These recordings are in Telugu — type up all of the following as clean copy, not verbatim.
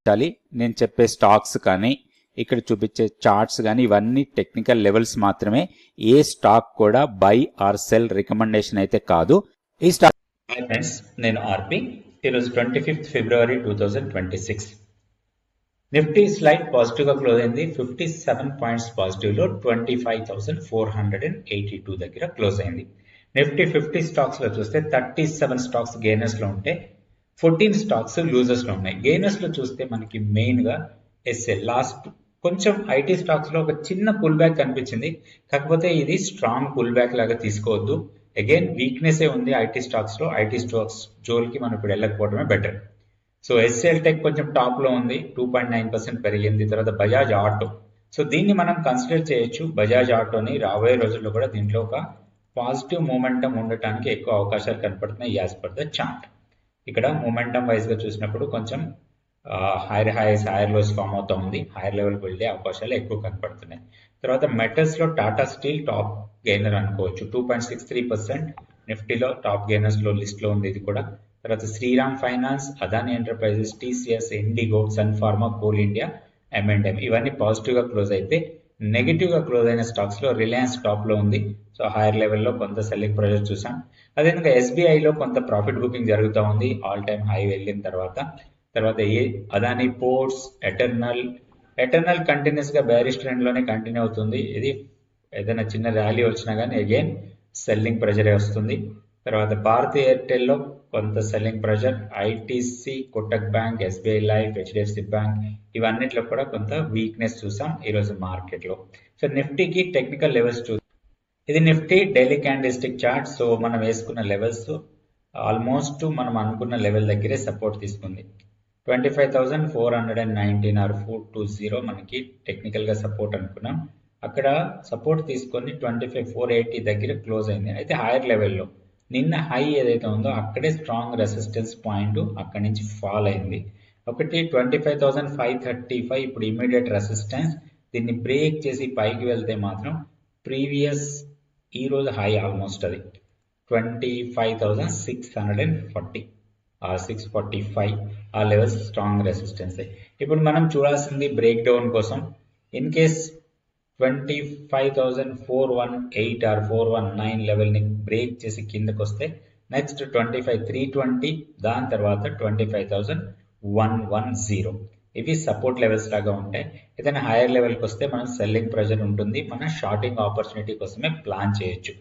నేను చెప్పే స్టాక్స్ కానీ ఇక్కడ చూపించే చార్ట్స్ కానీ ఇవన్నీ టెక్నికల్ లెవెల్స్ మాత్రమే. ఏ స్టాక్ కూడా బై ఆర్ సెల్ రికమెండేషన్ అయితే కాదు. ఈ స్టాక్ ఫ్రెండ్స్, నేను ఆర్పి. ఈరోజు 25th ఫిబ్రవరి 2026. నిఫ్టీ స్లైడ్ పాజిటివ్ గా క్లోజ్ అయింది. 57 పాయింట్స్ పాజిటివ్ లో 25,482 దగ్గర క్లోజ్ అయింది. నిఫ్టీ 50 స్టాక్స్ లో చూస్తే 37 స్టాక్స్ గెయినర్స్ లో ఉంటే 14 స్టాక్స్ లూజర్స్ లో ఉన్నాయి. గెయినర్స్ లో చూస్తే మనకి మెయిన్ గా ఎస్ఎల్ లాస్ట్ కొంచెం ఐటీ స్టాక్స్ లో ఒక చిన్న పుల్ బ్యాక్ కనిపించింది. కాకపోతే ఇది స్ట్రాంగ్ పుల్ బ్యాక్ లాగా తీసుకోవద్దు. అగైన్ వీక్నెస్ ఏ ఉంది ఐటీ స్టాక్స్ లో. ఐటీ స్టాక్స్ జోలికి మనం ఇప్పుడు వెళ్ళకపోవడమే బెటర్. సో ఎస్ఎల్ టెక్ కొంచెం టాప్ లో ఉంది, 2.9% పెరిగింది. తర్వాత బజాజ్ ఆటో, సో దీన్ని మనం కన్సిడర్ చేయొచ్చు. బజాజ్ ఆటోని రాబోయే రోజుల్లో కూడా దీంట్లో ఒక పాజిటివ్ మూమెంటం ఉండటానికి ఎక్కువ అవకాశాలు కనపడుతున్నాయి యాజ్ పర్ ద చార్ట్. ఇక్కడ మూమెంటం వైజ్ గా చూసినప్పుడు కొంచెం higher highs higher lows form అవుతా ఉంది. హైర్ లెవెల్ వెళ్ళే అవకాశాలు ఎక్కువ కనపడుతున్నాయి. తర్వాత మెటల్స్ లో టాటా స్టీల్ టాప్ గెయినర్ అనుకోవచ్చు, 2.63% నిఫ్టీలో టాప్ గెయినర్స్ లో లిస్ట్ లో ఉంది ఇది కూడా. తర్వాత Shriram Finance, Adani Enterprises, TCS, IndiGo, Sun Pharma, Coal India, M&M ఇవన్నీ పాజిటివ్ గా క్లోజ్ అయితే, నెగిటివ్ గా క్లోజ్ అయిన స్టాక్స్ లో రిలయన్స్ టాప్ లో ఉంది. సో హైయర్ లెవెల్లో కొంత సెల్లింగ్ ప్రెషర్ చూసాం. అదేవిధంగా SBI లో కొంత ప్రాఫిట్ బుకింగ్ జరుగుతూ ఉంది ఆల్ టైమ్ హై వెళ్ళిన తర్వాత. అదాని పోర్ట్స్, ఎటర్నల్ కంటిన్యూస్ గా బేరిష్ ట్రెండ్ లోనే కంటిన్యూ అవుతుంది. ఇది ఏదైనా చిన్న ర్యాలీ వచ్చినా కానీ అగైన్ సెల్లింగ్ ప్రెషరే వస్తుంది. తర్వాత భారతీ ఎయిర్టెల్ లో కొంత selling pressure, ITC, Kotak bank, SBI life, HDFC bank ఇవన్నిట్లో కూడా కొంత వీక్నెస్ చూసాం ఈరోజు మార్కెట్ లో. సో నిఫ్టీకి టెక్నికల్ లెవెల్స్ ఇది Nifty daily candle stick chart. So మనం వేసుకున్న లెవెల్స్ ఆల్మోస్ట్ మనం అనుకున్న లెవెల్ దగ్గరే సపోర్ట్ తీసుకుంది. 25,419 ఆర్ 420 మనకి టెక్నికల్ గా సపోర్ట్ అనుకున్నాం. అక్కడ సపోర్ట్ తీసుకొని 25,480 దగ్గర క్లోజ్ అయింది. అయితే హైయర్ లెవెల్లో నిన్న హై ఏదైతే ఉందో అక్కడే స్ట్రాంగ్ రెసిస్టెన్స్ పాయింట్, అక్కడి నుంచి ఫాల్ అయింది. ఒకటి 25,535 ఇప్పుడు ఇమీడియట్ రెసిస్టెన్స్. దీన్ని బ్రేక్ చేసి పైకి వెళ్తే మాత్రం ప్రీవియస్ ఈ రోజు హై ఆల్మోస్ట్ అది 25,640 645 ఆ లెవెల్స్ స్ట్రాంగ్ రెసిస్టెన్స్. ఇప్పుడు మనం చూడాల్సింది బ్రేక్ డౌన్ కోసం. ఇన్ కేస్ 25,418 ఆర్ 419 లెవెల్ ని బ్రేక్ చేసి కిందకు వస్తే నెక్స్ట్ 25,320, దాని తర్వాత 25,110 ఇవి సపోర్ట్ లెవెల్స్ లాగా ఉంటాయి. ఏదైనా హైయర్ లెవెల్కి వస్తే మనం సెల్లింగ్ ప్రెషర్ ఉంటుంది, మనం షార్టింగ్ ఆపర్చునిటీ కోసమే ప్లాన్ చేయొచ్చు.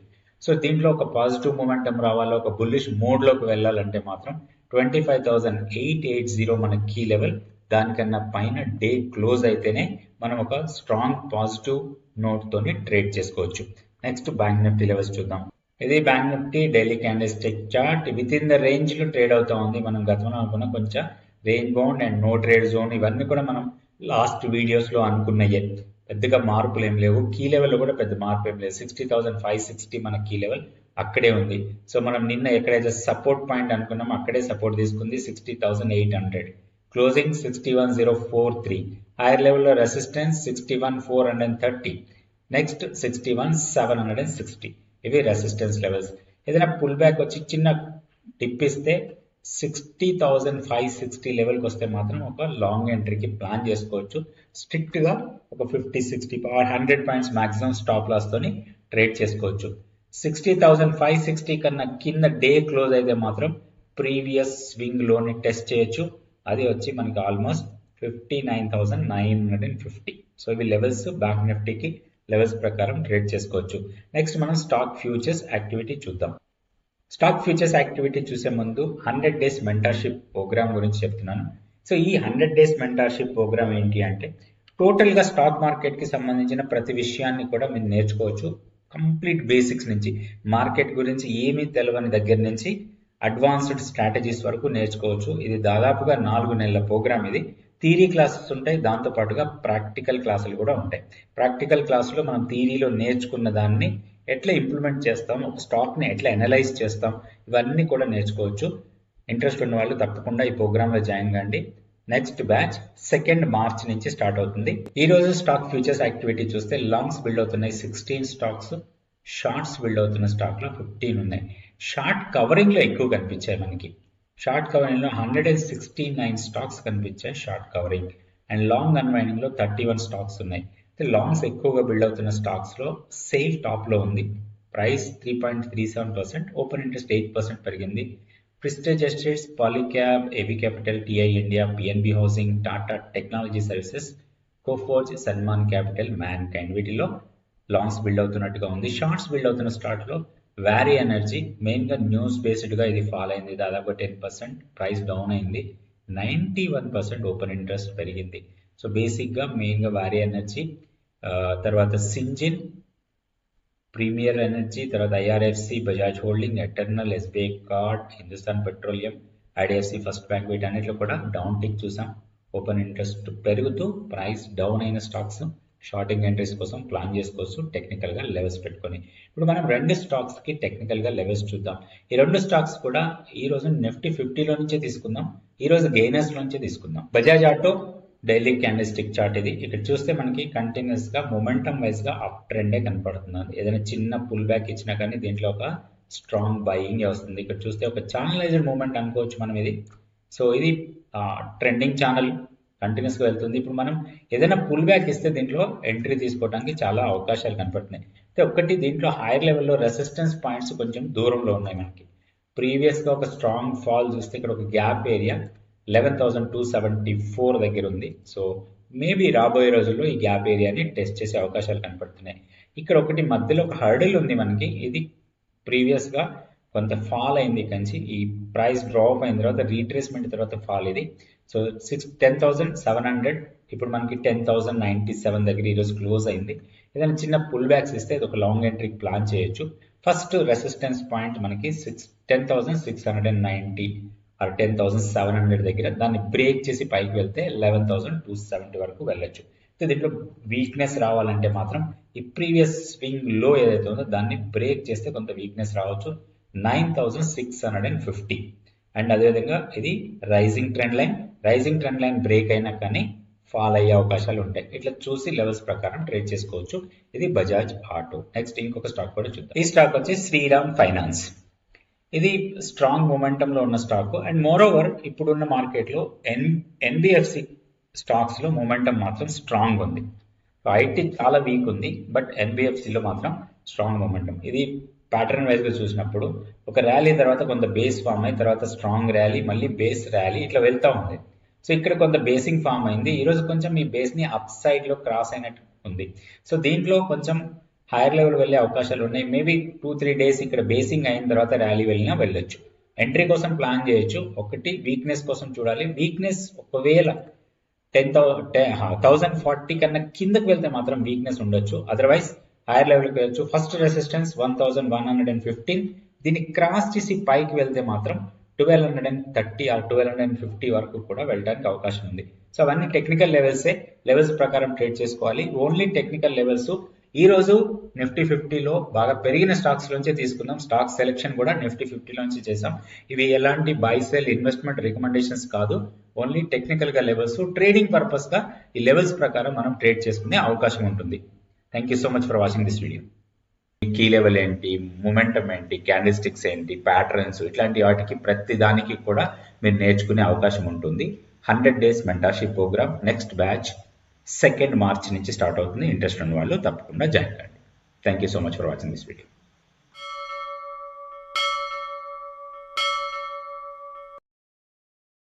సో దీంట్లో ఒక పాజిటివ్ మూమెంటం రావాలో, ఒక బుల్లిష్ మోడ్ లోకి వెళ్ళాలంటే మాత్రం 25,880 మన కీ లెవెల్. దానికన్నా పైన డే క్లోజ్ అయితేనే మనం ఒక స్ట్రాంగ్ పాజిటివ్ నోట్ తోని ట్రేడ్ చేసుకోవచ్చు. నెక్స్ట్ బ్యాంక్ నిఫ్టీ లెవెల్స్ చూద్దాం. ఇది bank Nifty daily candle stick chart. Within the range లో ట్రేడ్ అవుతా ఉంది. మనం గతంలో అనుకున్న కొంచెం range bound and no trade zone ఇవన్నీ కూడా మనం లాస్ట్ వీడియోస్ లో అనుకున్నాయే. పెద్దగా మార్పులు ఏం లేవు. కీ లెవెల్ కూడా పెద్ద మార్పు ఏం లేదు. 60,560 మన కీ లెవెల్ అక్కడే ఉంది. సో మనం నిన్న ఎక్కడైతే సపోర్ట్ పాయింట్ అనుకున్నాం అక్కడే సపోర్ట్ తీసుకుంది 60,800. క్లోజింగ్ 61,043. హైయర్ లెవెల్లో రెసిస్టెన్స్ 61,430. నెక్స్ట్ 61,760. ఇవి రెసిస్టెన్స్ లెవెల్స్. ఏదైనా పుల్ బ్యాక్ వచ్చి చిన్న డిప్ ఇస్తే 60,560 లెవెల్కి వస్తే మాత్రం ఒక లాంగ్ ఎంట్రీకి ప్లాన్ చేసుకోవచ్చు. స్ట్రిక్ట్ గా ఒక 50-60 100 పాయింట్స్ మాక్సిమం స్టాప్ లాస్ తోని ట్రేడ్ చేసుకోవచ్చు. 60,560 కన్నా కింద డే క్లోజ్ అయితే మాత్రం ప్రీవియస్ స్వింగ్ లోని టెస్ట్ చేయొచ్చు. అది వచ్చి మనకి ఆల్మోస్ట్ 59,950. సో ఇవి లెవెల్స్ బ్యాంక్ నిఫ్టీకి లెవెల్స్ ప్రకారం ట్రేడ్ చేసుకోవచ్చు. నెక్స్ట్ మనం స్టాక్ ఫ్యూచర్స్ యాక్టివిటీ చూద్దాం. స్టాక్ ఫ్యూచర్స్ యాక్టివిటీ చూసే ముందు 100 డేస్ మెంటర్షిప్ ప్రోగ్రామ్ గురించి చెప్తున్నాను. సో ఈ 100 డేస్ మెంటర్షిప్ ప్రోగ్రామ్ ఏంటి అంటే టోటల్ గా స్టాక్ మార్కెట్ కి సంబంధించిన ప్రతి విషయాన్ని కూడా మీరు నేర్చుకోవచ్చు. కంప్లీట్ బేసిక్స్ నుంచి మార్కెట్ గురించి ఏమీ తెలియని దగ్గర నుంచి అడ్వాన్స్డ్ స్ట్రాటజీస్ వరకు నేర్చుకోవచ్చు. ఇది దాదాపుగా 4 నెలల ప్రోగ్రామ్. ఇది థియరీ క్లాసెస్ ఉంటాయి, దాంతో పాటుగా ప్రాక్టికల్ క్లాసులు కూడా ఉంటాయి. ప్రాక్టికల్ క్లాసులో మనం థియరీలో నేర్చుకున్న దాన్ని ఎట్లా ఇంప్లిమెంట్ చేస్తాం, ఒక స్టాక్ ని ఎట్లా అనలైజ్ చేస్తాం, ఇవన్నీ కూడా నేర్చుకోవచ్చు. ఇంట్రెస్ట్ ఉన్న వాళ్ళు తప్పకుండా ఈ ప్రోగ్రామ్ లో జాయిన్ కండి. నెక్స్ట్ బ్యాచ్ 2 మార్చ్ నుంచి స్టార్ట్ అవుతుంది. ఈ రోజు స్టాక్ ఫ్యూచర్స్ యాక్టివిటీ చూస్తే లాంగ్స్ బిల్డ్ అవుతున్నాయి 16 స్టాక్స్, షార్ట్స్ బిల్డ్ అవుతున్న స్టాక్ లో 15 ఉన్నాయి. షార్ట్ కవరింగ్ లో ఎక్కువ కనిపించాయి మనకి. షార్ట్ కవరింగ్లో 169 స్టాక్స్ కనిపించాయి షార్ట్ కవరింగ్, అండ్ లాంగ్ అన్వైండింగ్లో 31 స్టాక్స్ ఉన్నాయి. లాంగ్స్ ఎక్కువగా బిల్డ్ అవుతున్న స్టాక్స్లో సేల్ టాప్లో ఉంది. ప్రైస్ 3.37%, ఓపెన్ ఇంట్రెస్ట్ 8% పెరిగింది. Prestige estates, Polycab, AB capital, TI India, PNB housing, Tata technology services, Coforge, Samman capital, man kind వీటిలో లాంగ్స్ బిల్డ్ అవుతున్నట్టుగా ఉంది. షార్ట్స్ బిల్డ్ అవుతున్న స్టార్ట్లో వ్యారీ ఎనర్జీ, మెయిన్గా న్యూస్ బేస్డ్గా ఇది ఫాల్ అయింది, దాదాపు 10%, ప్రైస్ డౌన్ అయింది. 91% ఓపెన్ ఇంట్రెస్ట్ పెరిగింది. సో బేసిక్గా మెయిన్గా వ్యారీ ఎనర్జీ, తర్వాత సింజిన్, ప్రీమియర్ ఎనర్జీ, తర్వాత IRFC, Bajaj holding, eternal, SBI card, Hindustan petroleum, IDFC first bank వీటన్నిటిలో కూడా డౌన్ టిక్ చూసాం. ఓపెన్ ఇంట్రెస్ట్ పెరుగుతూ ప్రైస్ డౌన్ అయిన స్టాక్స్ షార్టింగ్ ఎంట్రీస్ కోసం ప్లాన్ చేసుకోవచ్చు టెక్నికల్గా లెవెల్స్ పెట్టుకొని. ఇప్పుడు మనం రెండు స్టాక్స్కి టెక్నికల్గా లెవెల్స్ చూద్దాం. ఈ రెండు స్టాక్స్ కూడా ఈ రోజు నిఫ్టీ 50లో నుంచే తీసుకుందాం, ఈ రోజు గెయినర్స్ నుంచే తీసుకుందాం. Bajaj auto daily candlestick chart ఇది. ఇక్కడ చూస్తే మనకి కంటిన్యూస్ గా మొమెంటం వైజ్ గా అప్ ట్రెండే కనపడుతుంది. ఏదైనా చిన్న పుల్ బ్యాక్ ఇచ్చినా కానీ దీంట్లో ఒక స్ట్రాంగ్ బయింగ్ వస్తుంది. ఇక్కడ చూస్తే ఒక ఛానలైజ్డ్ మూమెంట్ అనుకోవచ్చు మనం ఇది. సో ఇది ట్రెండింగ్ ఛానల్ కంటిన్యూస్ గా వెళ్తుంది. ఇప్పుడు మనం ఏదైనా పుల్ బ్యాక్ ఇస్తే దీంట్లో ఎంట్రీ తీసుకోవడానికి చాలా అవకాశాలు కనపడుతున్నాయి. అయితే ఒకటి దీంట్లో హైయర్ లెవెల్లో రెసిస్టెన్స్ పాయింట్స్ కొంచెం దూరంలో ఉన్నాయి మనకి. ప్రీవియస్ గా ఒక స్ట్రాంగ్ ఫాల్ చూస్తే ఇక్కడ ఒక గ్యాప్ ఏరియా 11,274 దగ్గర ఉంది. సో మేబీ రాబోయే రోజుల్లో ఈ గ్యాప్ ఏరియాని టెస్ట్ చేసే అవకాశాలు కనపడుతున్నాయి. ఇక్కడ ఒకటి మధ్యలో ఒక హర్డిల్ ఉంది మనకి, ఇది ప్రీవియస్ గా కొంత ఫాల్ అయింది కంచి, ఈ ప్రైస్ డ్రాప్ అయిన తర్వాత రీట్రేస్మెంట్ తర్వాత ఫాల్ ఇది. సో 10,700, ఇప్పుడు మనకి 10,097 దగ్గర ఈరోజు క్లోజ్ అయింది. ఏదైనా చిన్న పుల్ బ్యాక్స్ ఇస్తే ఇది ఒక లాంగ్ ఎంట్రీకి ప్లాన్ చేయొచ్చు. ఫస్ట్ రెసిస్టెన్స్ పాయింట్ మనకి 10,690 ఆర్ 10,700 దగ్గర, దాన్ని బ్రేక్ చేసి పైకి వెళ్తే 11,270 వరకు వెళ్ళొచ్చు. దీంట్లో వీక్నెస్ రావాలంటే మాత్రం ఈ ప్రీవియస్ స్వింగ్ లో ఏదైతే ఉందో దాన్ని బ్రేక్ చేస్తే కొంత వీక్నెస్ రావచ్చు. 9,650 అండ్ అదేవిధంగా ఇది రైజింగ్ ట్రెండ్ లైన్ బ్రేక్ అయినా కానీ ఫాల్ అయ్యే అవకాశాలు ఉంటాయి. ఇట్లా చూసి లెవెల్స్ ప్రకారం ట్రేడ్ చేసుకోవచ్చు. ఇది బజాజ్ ఆటో. నెక్స్ట్ ఇంకొక స్టాక్ కూడా చూద్దాం. ఈ స్టాక్ వచ్చి శ్రీరామ్ ఫైనాన్స్. ఇది స్ట్రాంగ్ మొమెంటంలో ఉన్న స్టాక్ అండ్ మోర్ ఓవర్ ఇప్పుడున్న మార్కెట్లో ఎన్బిఎఫ్సి స్టాక్స్ లో మొమెంటం మాత్రం స్ట్రాంగ్ ఉంది. ఐటీ చాలా వీక్ ఉంది, బట్ ఎన్బిఎఫ్సిలో మాత్రం స్ట్రాంగ్ మొమెంటం. ఇది ప్యాటర్న్ వైజ్ గా చూసినప్పుడు ఒక ర్యాలీ తర్వాత కొంత బేస్ ఫామ్ అయి తర్వాత స్ట్రాంగ్ ర్యాలీ, మళ్ళీ బేస్ ర్యాలీ ఇట్లా వెళ్తా ఉంది. సో ఇక్కడ కొంత బేసింగ్ ఫామ్ అయింది. ఈ రోజు కొంచెం ఈ బేస్ ని అప్ సైడ్ లో క్రాస్ అయినట్టు ఉంది. సో దీంట్లో కొంచెం హైయర్ లెవెల్ వెళ్ళే అవకాశాలు ఉన్నాయి. మేబీ 2-3 డేస్ ఇక్కడ బేసింగ్ అయిన తర్వాత ర్యాలీ వెళ్ళినా వెళ్ళొచ్చు. ఎంట్రీ కోసం ప్లాన్ చేయొచ్చు. ఒకటి వీక్నెస్ కోసం చూడాలి. వీక్నెస్ ఒకవేళ 10,040 కన్నా కిందకు వెళ్తే మాత్రం వీక్నెస్ ఉండొచ్చు. అదర్వైజ్ హైయర్ లెవెల్కి వెళ్ళొచ్చు. ఫస్ట్ రెసిస్టెన్స్ 1,115, దీన్ని క్రాస్ చేసి పైకి వెళ్తే మాత్రం 1,230 ఆర్ 1,250 వరకు కూడా వెళ్ళడానికి అవకాశం ఉంది. సో అవన్నీ టెక్నికల్ లెవెల్స్ ప్రకారం ట్రేడ్ చేసుకోవాలి. Only technical levels. ఈ రోజు నిఫ్టీ 50లో బాగా పెరిగిన స్టాక్స్ లోంచే తీసుకుందాం. స్టాక్ సెలెక్షన్ కూడా నిఫ్టీ 50 నుంచి చేసాం. ఇవి ఎలాంటి బై సెల్ ఇన్వెస్ట్మెంట్ రికమెండేషన్స్ కాదు, ఓన్లీ టెక్నికల్ గా లెవెల్స్, ట్రేడింగ్ పర్పస్ గా ఈ లెవెల్స్ ప్రకారం మనం ట్రేడ్ చేసుకునే అవకాశం ఉంటుంది. Thank you so much for watching this video. Key level ఏంటి, మొమెంటం ఏంటి, క్యాండిల్ స్టిక్స్ ఏంటి, ప్యాటర్న్స్, ఇట్లాంటి వాటికి ప్రతి దానికి కూడా మీరు నేర్చుకునే అవకాశం ఉంటుంది. 100 days mentorship program next batch 2nd March నుంచి స్టార్ట్ అవుతుంది. ఇంట్రెస్ట్ ఉన్న వాళ్ళు తప్పకుండా జాయిన్ కండి. Thank you so much for watching this video.